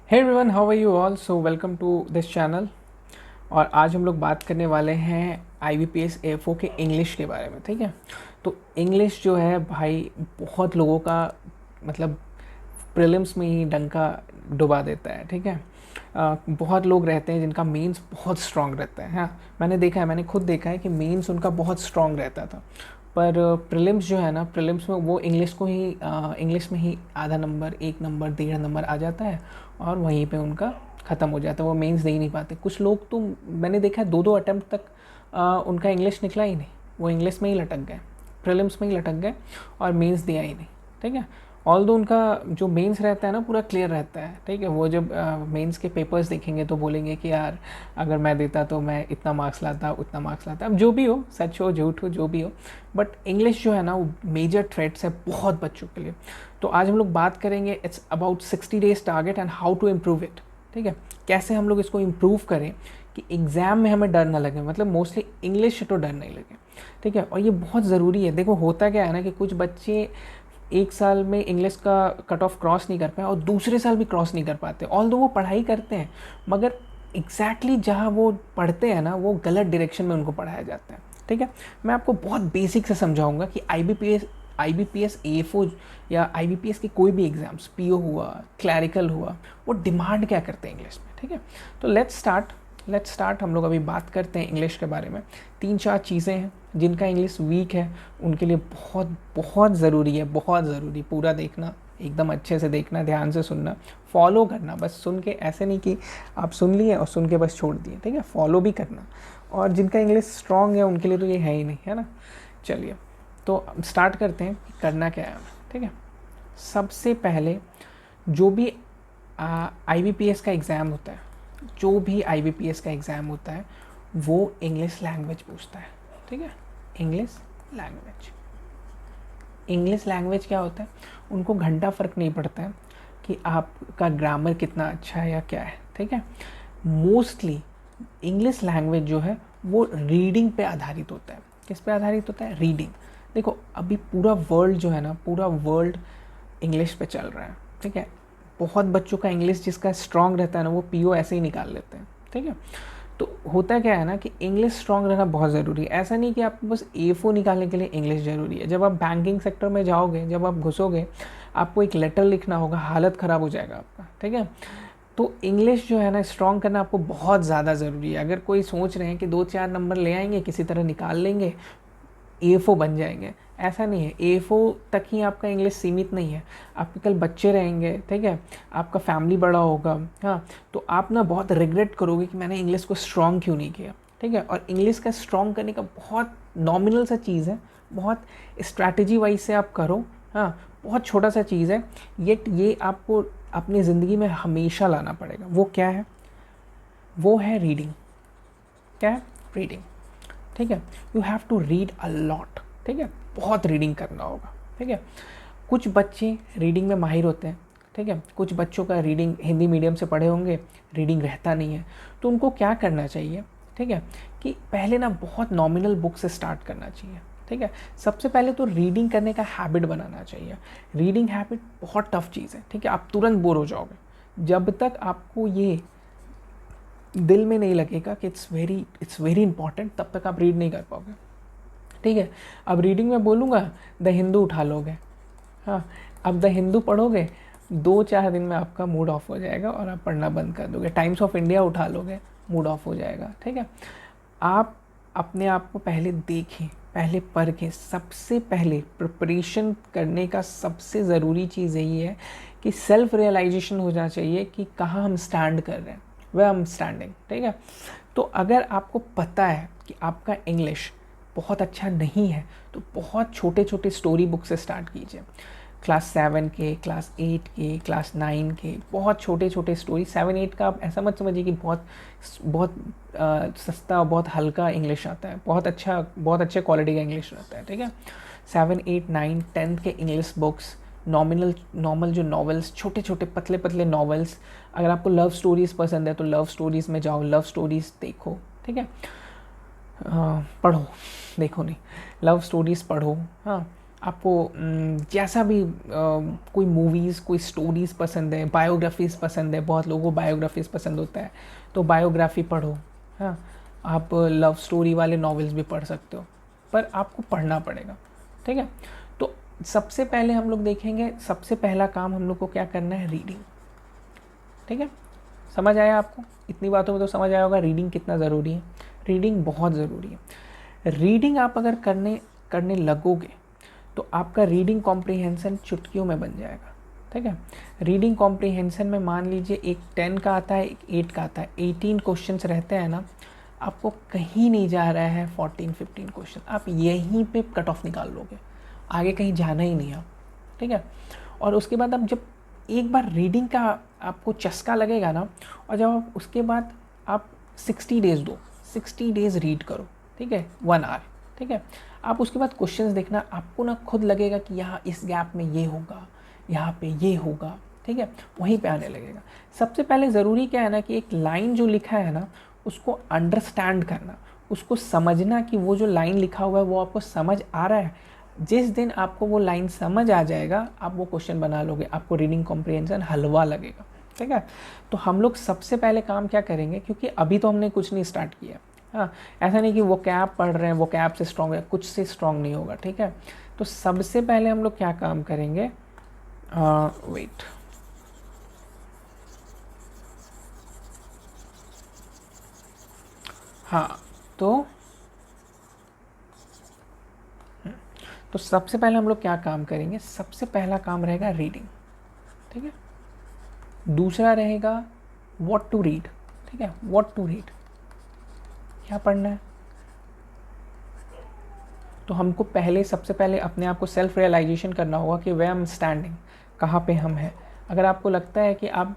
Hey everyone, how are you all? So welcome to this channel. और आज हम लोग बात करने वाले हैं IBPS AFO के इंग्लिश के बारे में। ठीक है, तो इंग्लिश जो है भाई बहुत लोगों का मतलब प्रीलिम्स में ही डंका डुबा देता है। ठीक है, बहुत लोग रहते हैं जिनका मेंस बहुत स्ट्रांग रहता है। हाँ, मैंने देखा है, मैंने खुद देखा है कि मेंस उनका बहुत स्ट्रांग रहता था, पर प्रीलिम्स जो है ना, प्रीलिम्स में वो इंग्लिश में ही आधा नंबर, एक नंबर, 1.5 नंबर आ जाता है और वहीं पे उनका ख़त्म हो जाता है। वो मेंस दे ही नहीं पाते। कुछ लोग तो मैंने देखा है 2-2 अटैम्प्ट तक उनका इंग्लिश निकला ही नहीं, वो इंग्लिश में ही लटक गए, प्रीलिम्स में ही लटक गए और मेंस दिया ही नहीं। ठीक है, ऑल्दो उनका जो मेंस रहता है ना पूरा क्लियर रहता है। ठीक है, वो जब मेंस के पेपर्स देखेंगे तो बोलेंगे कि यार अगर मैं देता तो मैं इतना मार्क्स लाता, उतना मार्क्स लाता। अब जो भी हो, सच हो झूठ हो, जो भी हो, बट इंग्लिश जो है ना वो मेजर थ्रेट्स है बहुत बच्चों के लिए। तो आज हम लोग बात करेंगे it's about 60 days target and how to improve it. ठीक है, कैसे हम लोग इसको इम्प्रूव करें कि एग्ज़ाम में हमें डर ना लगे, मतलब मोस्टली इंग्लिश से तो डर नहीं लगे। ठीक है, और ये बहुत ज़रूरी है। देखो होता क्या है ना कि कुछ बच्चे एक साल में इंग्लिश का कट ऑफ क्रॉस नहीं कर पाए और दूसरे साल भी क्रॉस नहीं कर पाते, ऑल्दो वो पढ़ाई करते हैं मगर एग्जैक्टली जहाँ वो पढ़ते हैं ना वो गलत डायरेक्शन में उनको पढ़ाया जाता है। ठीक है, मैं आपको बहुत बेसिक से समझाऊंगा कि IBPS AFO या IBPS के कोई भी एग्ज़ाम्स, PO हुआ, क्लैरिकल हुआ, वो डिमांड क्या करते हैं इंग्लिश में। ठीक है, तो लेट्स स्टार्ट। हम लोग अभी बात करते हैं इंग्लिश के बारे में। 3-4 चीज़ें हैं जिनका इंग्लिश वीक है उनके लिए बहुत बहुत ज़रूरी है, बहुत ज़रूरी। पूरा देखना, एकदम अच्छे से देखना, ध्यान से सुनना, फॉलो करना। बस सुन के ऐसे नहीं कि आप सुन लिए और सुन के बस छोड़ दिए। ठीक है, फॉलो भी करना। और जिनका इंग्लिश स्ट्रांग है उनके लिए तो ये है ही नहीं, है ना। चलिए, तो स्टार्ट करते हैं कि करना क्या है हमें। ठीक है, सबसे पहले जो भी IBPS का एग्ज़ाम होता है, जो भी IBPS का एग्ज़ाम होता है वो इंग्लिश लैंग्वेज पूछता है। ठीक है, इंग्लिश लैंग्वेज क्या होता है, उनको घंटा फ़र्क नहीं पड़ता है कि आपका ग्रामर कितना अच्छा है या क्या है। ठीक है, मोस्टली इंग्लिश लैंग्वेज जो है वो रीडिंग पे आधारित होता है। किस पे आधारित होता है? रीडिंग। देखो अभी पूरा वर्ल्ड जो है ना, पूरा वर्ल्ड इंग्लिश पे चल रहा है। ठीक है, बहुत बच्चों का इंग्लिश जिसका स्ट्रांग रहता है ना वो PO ऐसे ही निकाल लेते हैं। ठीक है, तो होता क्या है ना कि इंग्लिश स्ट्रांग रहना बहुत ज़रूरी है। ऐसा नहीं कि आपको बस AFO निकालने के लिए इंग्लिश ज़रूरी है। जब आप बैंकिंग सेक्टर में जाओगे, जब आप घुसोगे, आपको एक लेटर लिखना होगा, हालत ख़राब हो जाएगा आपका। ठीक है, तो इंग्लिश जो है ना स्ट्रांग करना आपको बहुत ज़्यादा ज़रूरी है। अगर कोई सोच रहे हैं कि 2-4 नंबर ले आएंगे, किसी तरह निकाल लेंगे, AFO बन जाएंगे, ऐसा नहीं है। AFO तक ही आपका इंग्लिश सीमित नहीं है। आपके कल बच्चे रहेंगे, ठीक है, आपका फैमिली बड़ा होगा, हाँ, तो आप ना बहुत रिग्रेट करोगे कि मैंने इंग्लिश को स्ट्रॉन्ग क्यों नहीं किया। ठीक है, और इंग्लिश का स्ट्रॉन्ग करने का बहुत नॉमिनल सा चीज़ है, बहुत स्ट्रैटेजी वाइज से आप करो। हाँ, बहुत छोटा सा चीज़ है, ये आपको अपनी ज़िंदगी में हमेशा लाना पड़ेगा। वो क्या है? वो है रीडिंग। क्या है? रीडिंग। ठीक है, you have to read a lot. ठीक है, बहुत रीडिंग करना होगा। ठीक है, कुछ बच्चे रीडिंग में माहिर होते हैं। ठीक है, कुछ बच्चों का रीडिंग हिंदी मीडियम से पढ़े होंगे, रीडिंग रहता नहीं है, तो उनको क्या करना चाहिए? ठीक है, कि पहले ना बहुत नॉमिनल बुक से स्टार्ट करना चाहिए। ठीक है, सबसे पहले तो रीडिंग करने का हैबिट बनाना चाहिए। रीडिंग हैबिट बहुत टफ चीज़ है। ठीक है, आप तुरंत बोर हो जाओगे जब तक आपको ये दिल में नहीं लगेगा कि इट्स वेरी इंपॉर्टेंट, तब तक आप रीड नहीं कर पाओगे। ठीक है, अब रीडिंग में बोलूँगा, द हिंदू उठा लोगे। हाँ, अब द हिंदू पढ़ोगे, 2-4 दिन में आपका मूड ऑफ हो जाएगा और आप पढ़ना बंद कर दोगे। टाइम्स ऑफ इंडिया उठा लोगे, मूड ऑफ हो जाएगा। ठीक है, आप अपने आप को पहले देखें, पहले परखें। सबसे पहले प्रिपरेशन करने का सबसे ज़रूरी चीज़ यही है कि सेल्फ रियलाइजेशन होना चाहिए कि कहाँ हम स्टैंड कर रहे हैं, वे हम स्टैंडिंग। ठीक है, तो अगर आपको पता है कि आपका इंग्लिश बहुत अच्छा नहीं है तो बहुत छोटे छोटे स्टोरी बुक से स्टार्ट कीजिए। क्लास 7 के, क्लास 8 के, क्लास 9 के बहुत छोटे छोटे स्टोरी। 7-8 का आप ऐसा मत समझिए कि बहुत बहुत सस्ता, बहुत हल्का इंग्लिश आता है, बहुत अच्छे क्वालिटी का इंग्लिश रहता है। ठीक है, 7, 8, 9, 10 के इंग्लिश बुक्स, नॉर्मल जो नॉवेल्स, छोटे छोटे पतले पतले नॉवेल्स। अगर आपको लव स्टोरीज़ पसंद है तो लव स्टोरीज़ में जाओ, लव स्टोरीज़ देखो। ठीक है, पढ़ो, देखो नहीं, लव स्टोरीज़ पढ़ो। हाँ, आपको जैसा भी कोई मूवीज़, कोई स्टोरीज़ पसंद है, बायोग्राफीज़ पसंद है, बहुत लोगों को बायोग्राफीज़ पसंद होता है, तो बायोग्राफी पढ़ो। हाँ, आप लव स्टोरी वाले नॉवेल्स भी पढ़ सकते हो, पर आपको पढ़ना पड़ेगा, ठीक है। तो सबसे पहले हम लोग देखेंगे, सबसे पहला काम हम लोग को क्या करना है, रीडिंग, ठीक है। समझ आया आपको? इतनी बातों में तो समझ आया होगा रीडिंग कितना ज़रूरी है। रीडिंग बहुत ज़रूरी है। रीडिंग आप अगर करने लगोगे तो आपका रीडिंग कॉम्प्रिहेंसन चुटकियों में बन जाएगा, ठीक है। रीडिंग कॉम्प्रिहेंसन में मान लीजिए एक 10 का आता है, एक 8 का आता है, 18 क्वेश्चंस रहते हैं ना, आपको कहीं नहीं जा रहा है 14-15 क्वेश्चन, आप यहीं पे कट ऑफ निकाल लोगे, आगे कहीं जाना ही नहीं आप, ठीक है। और उसके बाद आप जब एक बार रीडिंग का आपको चस्का लगेगा ना, और जब आप उसके बाद आप 60 डेज़ दो, 60 डेज़ रीड करो, ठीक है, 1 आवर, ठीक है। आप उसके बाद क्वेश्चंस देखना, आपको ना खुद लगेगा कि यहाँ इस गैप में ये होगा, यहाँ पे ये होगा, ठीक है, वहीं पे आने लगेगा। सबसे पहले ज़रूरी क्या है ना कि एक लाइन जो लिखा है ना उसको अंडरस्टैंड करना, उसको समझना कि वो जो लाइन लिखा हुआ है वो आपको समझ आ रहा है। जिस दिन आपको वो लाइन समझ आ जाएगा आप वो क्वेश्चन बना लोगे, आपको रीडिंग कॉम्प्रिहेंशन हलवा लगेगा, ठीक है। तो हम लोग सबसे पहले काम क्या करेंगे, क्योंकि अभी तो हमने कुछ नहीं स्टार्ट किया, हाँ, ऐसा नहीं कि वो कैप पढ़ रहे हैं वो कैप से स्ट्रॉन्ग है, कुछ से स्ट्रॉन्ग नहीं होगा, ठीक है। तो सबसे पहले हम लोग क्या काम करेंगे, वेट, हाँ, तो सबसे पहले हम लोग क्या काम करेंगे, सबसे पहला काम रहेगा रीडिंग, ठीक है। दूसरा रहेगा व्हाट टू रीड, ठीक है, व्हाट टू रीड, क्या पढ़ना है। तो हमको पहले सबसे पहले अपने आप को सेल्फ रियलाइजेशन करना होगा कि वे एम स्टैंडिंग, कहाँ पे हम हैं। अगर आपको लगता है कि आप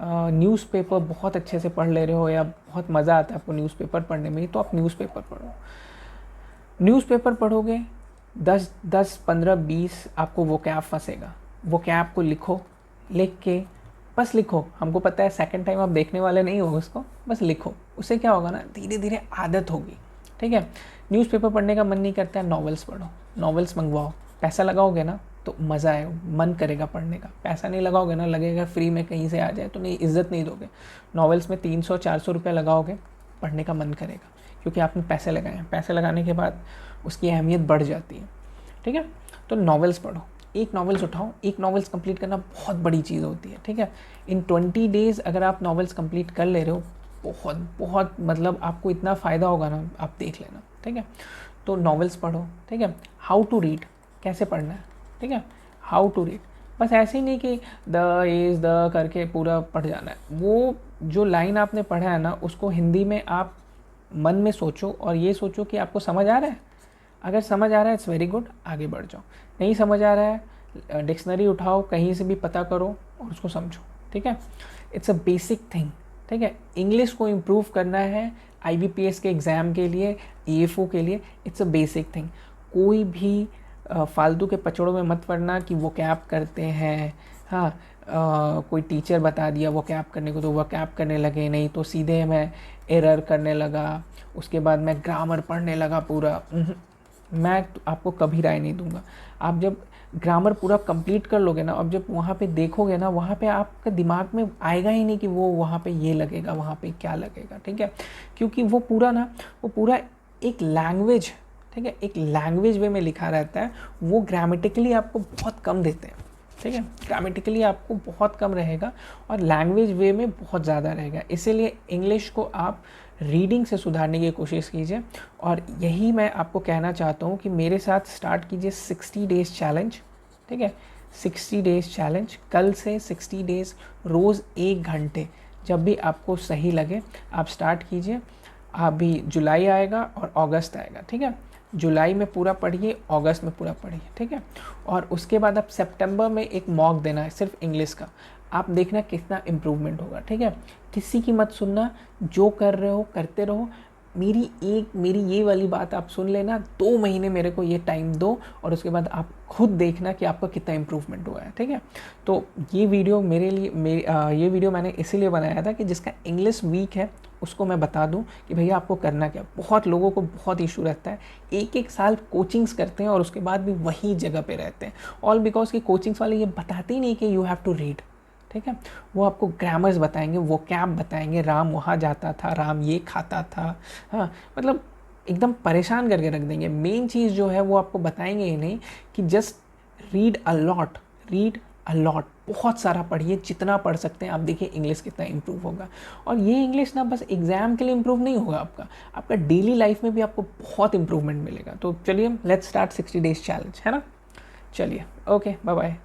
न्यूज़पेपर बहुत अच्छे से पढ़ ले रहे हो या बहुत मज़ा आता है आपको न्यूज़पेपर पढ़ने में, तो आप न्यूज़पेपर पढ़ो। न्यूज़पेपर पढ़ोगे 10-15-20 आपको वो कैप फंसेगा, वो कैप को लिखो, लिख के बस लिखो। हमको पता है सेकंड टाइम आप देखने वाले नहीं हो उसको, बस लिखो। उससे क्या होगा ना, धीरे धीरे आदत होगी, ठीक है। न्यूज़पेपर पढ़ने का मन नहीं करता है, नॉवेल्स पढ़ो, नॉवेल्स मंगवाओ। पैसा लगाओगे ना तो मज़ा आएगा, मन करेगा पढ़ने का। पैसा नहीं लगाओगे ना, लगेगा फ्री में कहीं से आ जाए तो नहीं, इज्जत नहीं दोगे। नॉवेल्स में 300-400 रुपये लगाओगे, पढ़ने का मन करेगा, क्योंकि आपने पैसे लगाए हैं। पैसे लगाने के बाद उसकी अहमियत बढ़ जाती है, ठीक है। तो नॉवेल्स पढ़ो, एक नॉवेल्स उठाओ, एक नॉवेल्स कंप्लीट करना बहुत बड़ी चीज़ होती है, ठीक है। इन 20 डेज़ अगर आप नॉवेल्स कंप्लीट कर ले रहे हो, बहुत बहुत मतलब आपको इतना फ़ायदा होगा ना, आप देख लेना, ठीक है। तो नॉवेल्स पढ़ो, ठीक है। हाउ टू रीड, कैसे पढ़ना है, ठीक है, हाउ टू रीड। बस ऐसे ही नहीं कि द इज़ द करके पूरा पढ़ जाना है। वो जो लाइन आपने पढ़ा है ना उसको हिंदी में आप मन में सोचो और ये सोचो कि आपको समझ आ रहा है। अगर समझ आ रहा है इट्स वेरी गुड, आगे बढ़ जाओ। नहीं समझ आ रहा है, डिक्शनरी उठाओ, कहीं से भी पता करो और उसको समझो, ठीक है। इट्स अ बेसिक थिंग, ठीक है। इंग्लिश को इम्प्रूव करना है IBPS के एग्ज़ाम के लिए, EFO के लिए, इट्स अ बेसिक थिंग। कोई भी फालतू के पचड़ों में मत पड़ना कि वो कैप करते हैं, हाँ, कोई टीचर बता दिया वो कैप करने को तो वो कैप करने लगे, नहीं तो सीधे मैं एरर करने लगा, उसके बाद मैं ग्रामर पढ़ने लगा पूरा। मैं आपको कभी राय नहीं दूंगा। आप जब ग्रामर पूरा कंप्लीट कर लोगे ना, अब जब वहाँ पे देखोगे ना, वहाँ पे आपका दिमाग में आएगा ही नहीं कि वो वहाँ पे ये लगेगा, वहाँ पे क्या लगेगा, ठीक है। क्योंकि वो पूरा एक लैंग्वेज, ठीक है, एक लैंग्वेज वे में लिखा रहता है। वो ग्रामेटिकली आपको बहुत कम देते हैं, ठीक है, ग्रामेटिकली आपको बहुत कम रहेगा और लैंग्वेज वे में बहुत ज़्यादा रहेगा। इसीलिए इंग्लिश को आप रीडिंग से सुधारने की कोशिश कीजिए। और यही मैं आपको कहना चाहता हूँ कि मेरे साथ स्टार्ट कीजिए 60 डेज़ चैलेंज, ठीक है, 60 डेज़ चैलेंज। कल से 60 डेज़ रोज़ 1 घंटे, जब भी आपको सही लगे आप स्टार्ट कीजिए। अभी जुलाई आएगा और अगस्त आएगा, ठीक है। जुलाई में पूरा पढ़िए, अगस्त में पूरा पढ़िए, ठीक है। और उसके बाद आप सितंबर में एक मॉक देना है सिर्फ इंग्लिश का, आप देखना कितना इम्प्रूवमेंट होगा, ठीक है। किसी की मत सुनना, जो कर रहे हो करते रहो। मेरी ये वाली बात आप सुन लेना, 2 महीने मेरे को ये टाइम दो और उसके बाद आप खुद देखना कि आपका कितना इम्प्रूवमेंट हुआ है, ठीक है। तो ये वीडियो मेरे लिए ये वीडियो मैंने इसीलिए बनाया था कि जिसका इंग्लिश वीक है उसको मैं बता दूं कि भैया आपको करना क्या। बहुत लोगों को बहुत इशू रहता है, एक एक साल कोचिंग्स करते हैं और उसके बाद भी वही जगह पे रहते हैं, ऑल बिकॉज कि कोचिंग्स वाले ये बताते ही नहीं कि यू हैव टू रीड। ठीक है, वो आपको ग्रामर्स बताएंगे, वो कैब बताएंगे, राम वहाँ जाता था, राम ये खाता था, हाँ मतलब एकदम परेशान करके रख देंगे। मेन चीज़ जो है वो आपको बताएंगे ही नहीं कि just read a lot, read a lot, बहुत सारा पढ़िए, जितना पढ़ सकते हैं आप। देखिए इंग्लिश कितना इंप्रूव होगा। और ये इंग्लिश ना बस एग्जाम के लिए इंप्रूव नहीं होगा, आपका आपका डेली लाइफ में भी आपको बहुत इंप्रूवमेंट मिलेगा। तो चलिए लेट्स स्टार्ट 60 डेज चैलेंज, है ना। चलिए ओके, बाय बाय।